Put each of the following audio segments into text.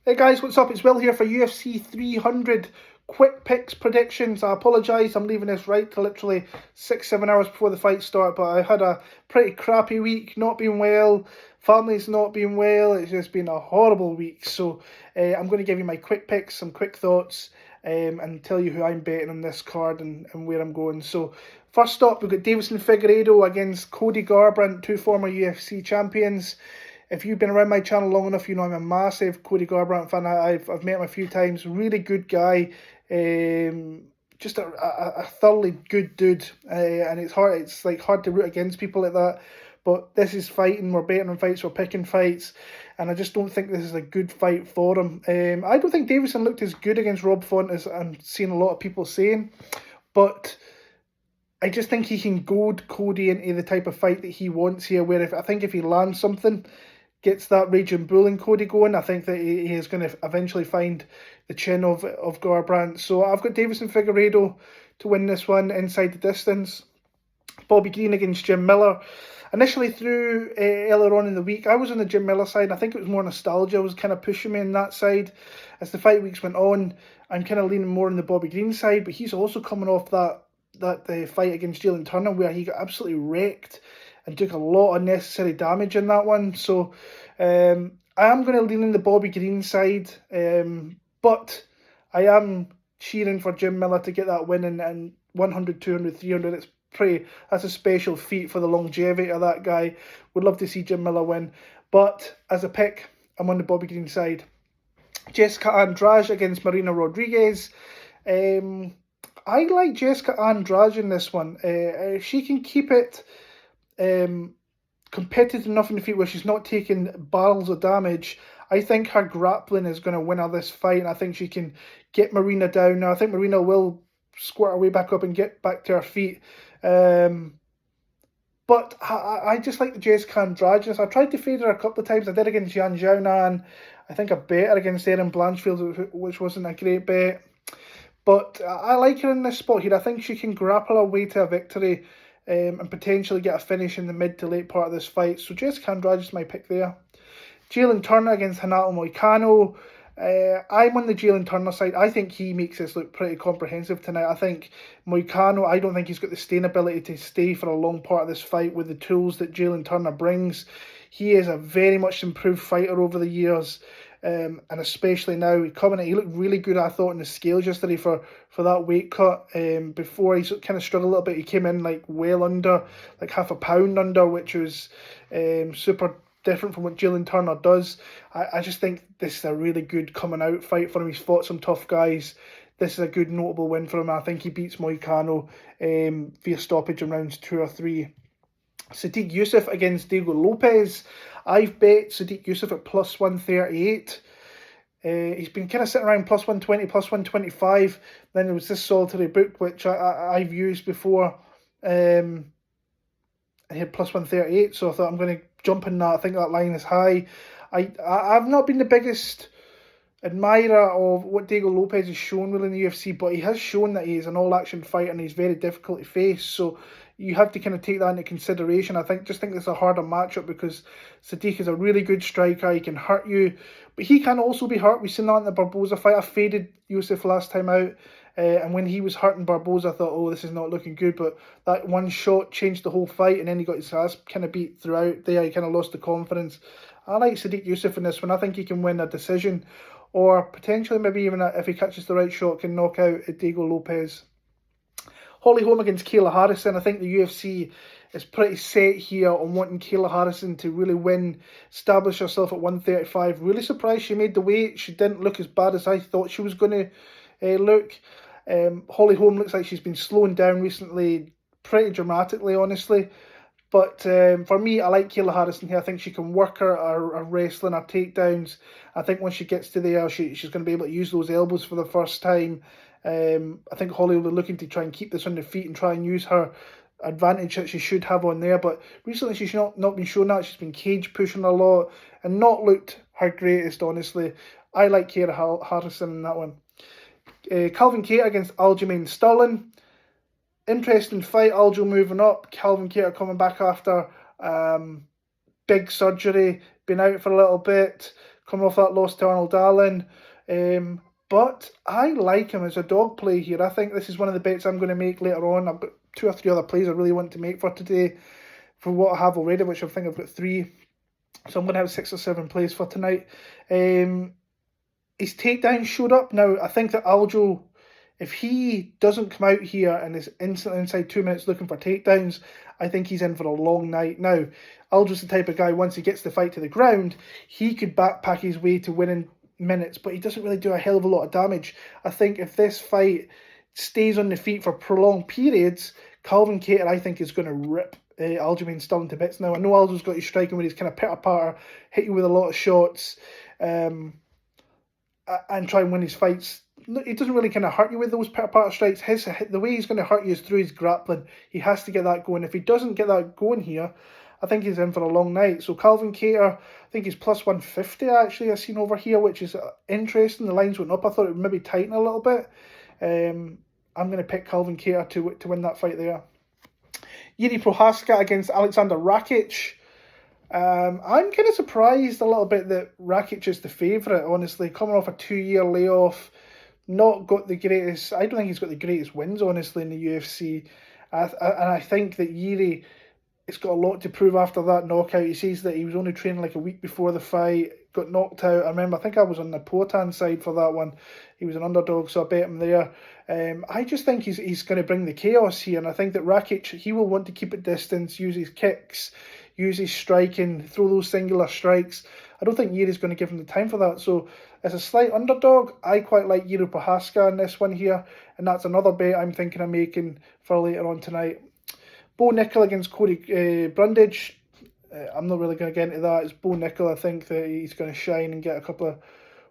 Hey guys, what's up? It's Will here for UFC 300 quick picks predictions. I apologise, I'm leaving this right to literally 6-7 hours before the fight start, but I had a pretty crappy week, not been well, family's not been well, it's just been a horrible week. So I'm going to give you my quick picks, some quick thoughts, and tell you who I'm betting on this card and where I'm going. So first up, we've got Davison Figueiredo against Cody Garbrandt, two former UFC champions. If you've been around my channel long enough, you know I'm a massive Cody Garbrandt fan. I've met him a few times. Really good guy. Just a thoroughly good dude. And it's hard. It's like hard to root against people like that. But this is fighting. We're betting on fights. We're picking fights. And I just don't think this is a good fight for him. I don't think Davison looked as good against Rob Font as I'm seeing a lot of people saying. But I just think he can goad Cody into the type of fight that he wants here. Where I think if he lands something, gets that raging bull in Cody going, I think that he is going to eventually find the chin of Garbrandt. So I've got Davison Figueiredo to win this one inside the distance. Bobby Green against Jim Miller. Initially through earlier on in the week, I was on the Jim Miller side. I think it was more nostalgia was kind of pushing me on that side. As the fight weeks went on, I'm kind of leaning more on the Bobby Green side, but he's also coming off that fight against Jalen Turner where he got absolutely wrecked and took a lot of necessary damage in that one. So I am going to lean in the Bobby Green side, but I am cheering for Jim Miller to get that win and 100, 200, 300. That's a special feat for the longevity of that guy. Would love to see Jim Miller win. But as a pick, I'm on the Bobby Green side. Jessica Andrade against Marina Rodriguez. I like Jessica Andrade in this one. If she can keep it competitive enough in the feet where she's not taking barrels of damage, I think her grappling is going to win her this fight, and I think she can get Marina down. Now, I think Marina will squirt her way back up and get back to her feet. But I just like the Jessica Andrade. I tried to fade her a couple of times. I did against Yan Xiaonan. I think I bet her against Erin Blanchfield, which wasn't a great bet. But I like her in this spot here. I think she can grapple her way to a victory and potentially get a finish in the mid to late part of this fight. So Jessica Andrade is my pick there. Jalen Turner against Renato Moicano. I'm on the Jalen Turner side. I think he makes this look pretty comprehensive tonight. I think Moicano, I don't think he's got the staying ability to stay for a long part of this fight with the tools that Jalen Turner brings. He is a very much improved fighter over the years. And especially now, he looked really good, I thought, in the scales yesterday for that weight cut. Before he kind of struggled a little bit, he came in like well under, like half a pound under, which was super different from what Jalen Turner does. I just think this is a really good coming out fight for him. He's fought some tough guys. This is a good notable win for him. I think he beats Moicano via stoppage in rounds 2 or 3. Sadiq Youssef against Diego Lopez. I've bet Sadiq Youssef at plus 138. He's been kind of sitting around plus 120, plus 125. Then there was this solitary book, which I've used before. I had plus 138, so I thought I'm going to jump in that. I think that line is high. I've not been the biggest admirer of what Diego Lopez has shown within the UFC, but he has shown that he is an all-action fighter and he's very difficult to face. So you have to kind of take that into consideration. I think it's a harder matchup because Sadiq is a really good striker. He can hurt you, but he can also be hurt. We've seen that in the Barboza fight. I faded Youssef last time out, and when he was hurting Barboza, I thought, oh, this is not looking good. But that one shot changed the whole fight, and then he got his ass kind of beat throughout there. He kind of lost the confidence. I like Sadiq Youssef in this one. I think he can win a decision, or potentially maybe even if he catches the right shot, can knock out Diego Lopez. Holly Holm against Kayla Harrison. I think the UFC is pretty set here on wanting Kayla Harrison to really win, establish herself at 135. Really surprised she made the weight. She didn't look as bad as I thought she was going to look. Holly Holm looks like she's been slowing down recently, pretty dramatically, honestly. But for me, I like Kayla Harrison here. I think she can work her wrestling, her takedowns. I think once she gets to there, she's going to be able to use those elbows for the first time. I think Holly will be looking to try and keep this on the feet and try and use her advantage that she should have on there. But recently she's not been showing that. She's been cage pushing a lot and not looked her greatest, honestly. I like Kayla Harrison in that one. Calvin Kattar against Aljamain Sterling. Interesting fight. Aljo moving up. Calvin Kattar coming back after big surgery. Been out for a little bit. coming off that loss to Arnold Allen. But I like him as a dog play here. I think this is one of the bets I'm going to make later on. I've got 2 or 3 other plays I really want to make for today, for what I have already, which I think I've got 3. So I'm going to have 6 or 7 plays for tonight. His takedown showed up. Now, I think that Aljo, if he doesn't come out here and is instantly inside 2 minutes looking for takedowns, I think he's in for a long night. Now, Aljo's the type of guy, once he gets the fight to the ground, he could backpack his way to winning minutes, but he doesn't really do a hell of a lot of damage. I think if this fight stays on the feet for prolonged periods, Calvin Kattar, I think, is going to rip Aljamain Sterling to bits. Now, I know Aljo's got his striking where he's kind of pitter-patter, hit you with a lot of shots, and try and win his fights. He doesn't really kind of hurt you with those pitter-patter strikes. The way he's going to hurt you is through his grappling. He has to get that going. If he doesn't get that going here, I think he's in for a long night. So Calvin Kattar, I think he's plus 150 actually I've seen over here, which is interesting. The lines went up. I thought it would maybe tighten a little bit. I'm going to pick Calvin Kattar to win that fight there. Jiří Procházka against Alexander Rakic. I'm kind of surprised a little bit that Rakic is the favourite, honestly. Coming off a 2-year layoff, not got the greatest... I don't think he's got the greatest wins, honestly, in the UFC. And I think that Jiří... It's got a lot to prove after that knockout. He says that he was only training like a week before the fight, got knocked out. I remember, I think I was on the Poatan side for that one. He was an underdog, so I bet him there. I just think he's going to bring the chaos here, and I think that Rakic, he will want to keep it distance, use his kicks, use his striking, throw those singular strikes. I don't think Jiří's going to give him the time for that. So as a slight underdog, I quite like Jiří Procházka in this one here, and that's another bet I'm thinking of making for later on tonight. Bo Nickel against Cody Brundage. I'm not really going to get into that. It's Bo Nickel. I think that he's going to shine and get a couple of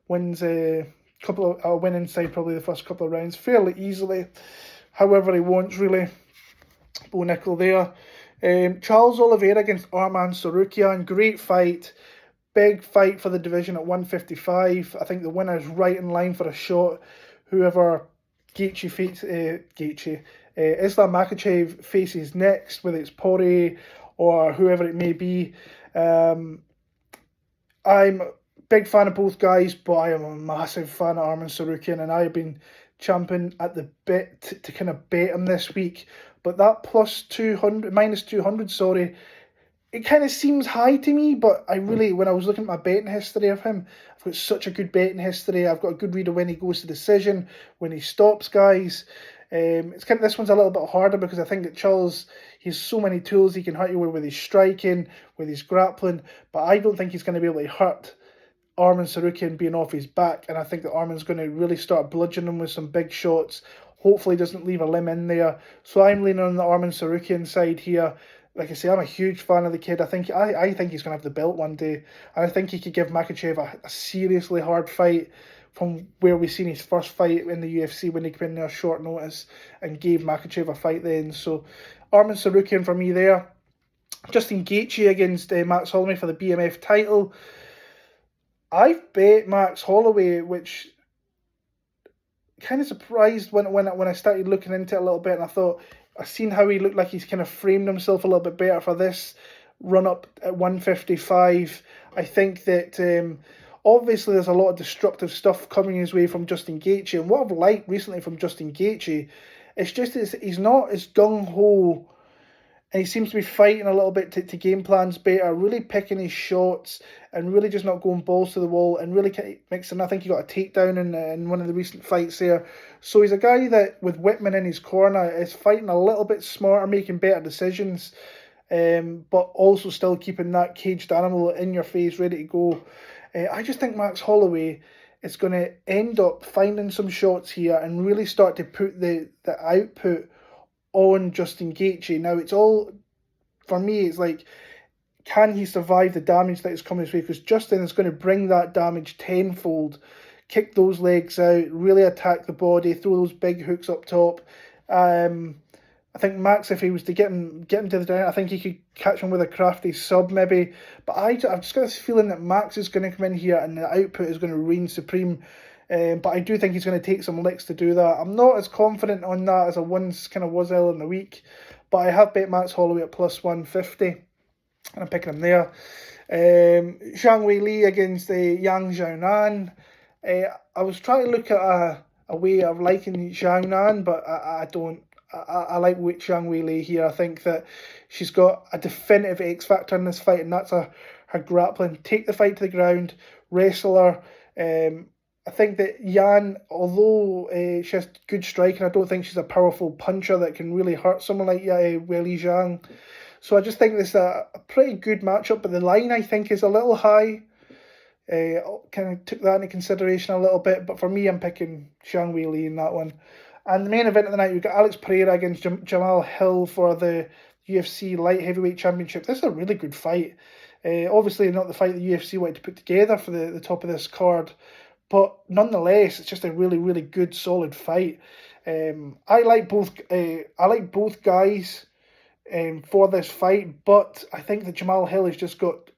wins, a win inside probably the first couple of rounds fairly easily. However he wants, really. Bo Nickel there. Charles Oliveira against Arman Tsarukyan. Great fight. Big fight for the division at 155. I think the winner is right in line for a shot. Whoever Gaethje faces... Islam Makhachev faces next, whether it's Poirier or whoever it may be. I'm a big fan of both guys, but I am a massive fan of Arman Tsarukyan, and I've been champing at the bit to kind of bet him this week. But that minus 200, sorry, it kind of seems high to me, but I really, when I was looking at my betting history of him, I've got such a good betting history. I've got a good read of when he goes to decision, when he stops guys. It's kind of, this one's a little bit harder because I think that Charles, he has so many tools he can hurt you with his striking, with his grappling, but I don't think he's going to be able to hurt Arman Tsarukyan being off his back, and I think that Arman's going to really start bludgeoning him with some big shots. Hopefully doesn't leave a limb in there. So I'm leaning on the Arman Tsarukyan side here. Like I say, I'm a huge fan of the kid. I think he's going to have the belt one day, and I think he could give Makhachev a seriously hard fight from where we've seen his first fight in the UFC when he came in there short notice and gave Makhachev a fight then. So Arman Tsarukyan for me there. Justin Gaethje against Max Holloway for the BMF title. I've bet Max Holloway, which kind of surprised when I started looking into it a little bit, and I thought, I've seen how he looked like he's kind of framed himself a little bit better for this run up at 155. I think that obviously there's a lot of destructive stuff coming his way from Justin Gaethje, and what I've liked recently from Justin Gaethje, it's just he's not as gung-ho, and he seems to be fighting a little bit to game plans better, really picking his shots and really just not going balls to the wall and really mixing. I think he got a takedown in one of the recent fights there. So he's a guy that, with Whitman in his corner, is fighting a little bit smarter, making better decisions, but also still keeping that caged animal in your face, ready to go. I just think Max Holloway is going to end up finding some shots here and really start to put the output on Justin Gaethje. Now, it's all, for me, it's like, can he survive the damage that is coming his way? Because Justin is going to bring that damage tenfold, kick those legs out, really attack the body, throw those big hooks up top. I think Max, if he was to get him to the ground, I think he could catch him with a crafty sub maybe. But I've just got this feeling that Max is going to come in here and the output is going to reign supreme. But I do think he's going to take some licks to do that. I'm not as confident on that as I once kind of was earlier in the week. But I have bet Max Holloway at plus 150. And I'm picking him there. Zhang Weili against Yang Xiaonan. I was trying to look at a way of liking Xiaonan, but I don't. I like Zhang Weili here. I think that she's got a definitive X factor in this fight, and that's her grappling. Take the fight to the ground, wrestle her. I think that Yan, although she has good striking, I don't think she's a powerful puncher that can really hurt someone like Weili Zhang. So I just think this is a pretty good matchup, but the line I think is a little high. Kind of took that into consideration a little bit, but for me, I'm picking Zhang Weili in that one. And the main event of the night, we've got Alex Pereira against Jamal Hill for the UFC Light Heavyweight Championship. This is a really good fight. Obviously, not the fight the UFC wanted to put together for the top of this card, but nonetheless, it's just a really, really good, solid fight. I like both. I like both guys for this fight, but I think that Jamal Hill has just got.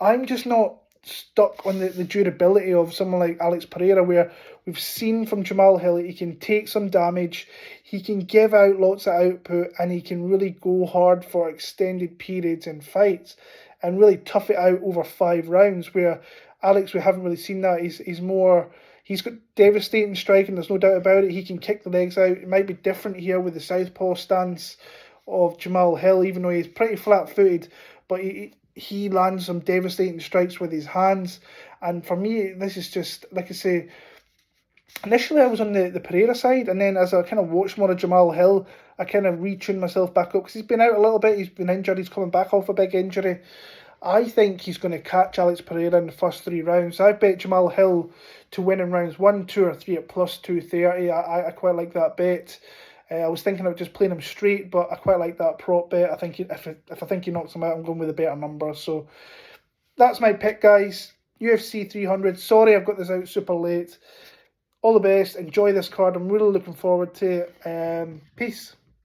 I'm just not stuck on the durability of someone like Alex Pereira, where we've seen from Jamal Hill he can take some damage, he can give out lots of output, and he can really go hard for extended periods in fights and really tough it out over 5 rounds, where Alex, we haven't really seen that. He's got devastating striking, there's no doubt about it. He can kick the legs out. It might be different here with the southpaw stance of Jamal Hill, even though he's pretty flat-footed, but he lands some devastating strikes with his hands. And for me, this is just, like I say, initially I was on the Pereira side, and then as I kind of watched more of Jamal Hill, I kind of retuned myself back up, because he's been out a little bit, he's been injured, he's coming back off a big injury. I think he's going to catch Alex Pereira in the first 3 rounds. I bet Jamal Hill to win in rounds 1, 2 or 3 at plus 230. I quite like that bet. I was thinking of just playing him straight, but I quite like that prop bet. I think if I think he knocks him out, I'm going with a better number. So that's my pick, guys. UFC 300. Sorry I've got this out super late. All the best. Enjoy this card. I'm really looking forward to it. Peace.